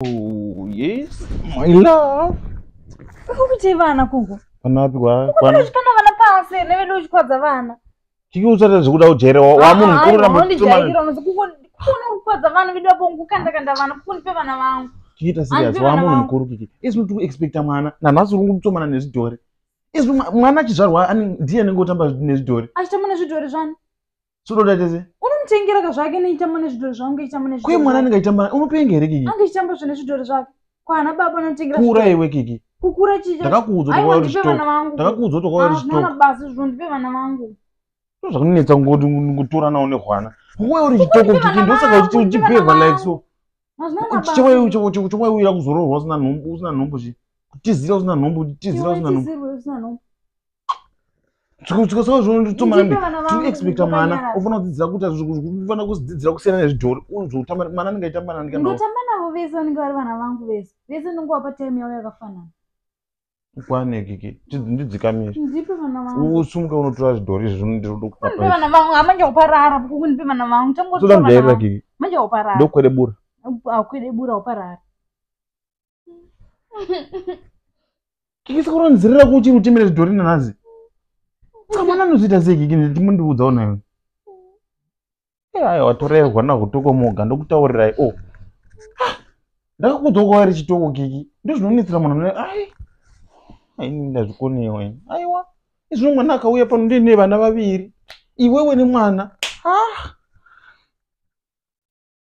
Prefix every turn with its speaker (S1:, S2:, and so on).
S1: Oh, yes, my love.
S2: Kuti vana kuko.
S1: Panapi kwa?
S2: Kana vana pasi nevedu uchikwadza vana.
S1: Kiki usata zvekuda ujere wa munhu mukuru na
S2: mutsoma. Kuna ukwadza vana vedu apo ngukanda vana kunipe vana vangu.
S1: Kiita serious wa munhu mukuru Kiki. Izvi tu expecta mwana na nhasi uri kutsomana nezvidhori. Izvi mwana achizvarwa ndiye anenge otamba nezvidhori.
S2: Achitamba nezvidhori zvani?
S1: Sunoda tese?
S2: Unomutengera kazvake neitamba nezvidhori zvangu eitamba nezvidhori.
S1: Kwe mwana anenge aitamba unopenga here Kiki?
S2: Ange aitamba zvone zvidhori zvake. Kwana baba anotengera.
S1: Kura iwe Kiki.
S2: Kukura chicha.
S1: Ndakakuudza kuti uri chitoko. Ndakakuudza kuti uri chitoko.
S2: Hapana basi zvondipe vana vangu.
S1: Zvakunetsa ngoti ngutora nawo nehwana. Wewe uri chitoko Kiki ndosaka kuti uchibheva like so. Chimwe uya kuzororwa usina nhombo chi. Kutizira usina nhombo, kutizira usina nhombo. Chikosaka zvinotomana tu expecta mwana ufana kudzidzira kuti ufana kudzidzira kusiyana nezvidhori uzotamba mwana anenge aitamba nani kana
S2: ndotamba navo vese vanenge vari vana vangu vese ndingowapa time yavo yakafanana
S1: kwane Kiki ndidzikamira
S2: ndipe vana vangu
S1: usumuka unotora zvidhori izvi ndinoda kupa
S2: ndipe vana vangu amanje uparara kunipe vana vangu
S1: tangotoda ndaira Kiki
S2: manje uparara
S1: ndokwede bura
S2: akwede bura uparara
S1: Kiki sikuronzerera kuti utimire zvidhori nanhazi mwana anozviita sei Kiki ndimundiudzawo nayo aiwa torerwa nahutoko moga ndokutaurirai ndakakuudza kwava ri chitoko Kiki ndozvinonetsera munhu aini ndazvikoniwo aiwa izvino mwana akauya pano ndine vana vaviri iwewe nemwana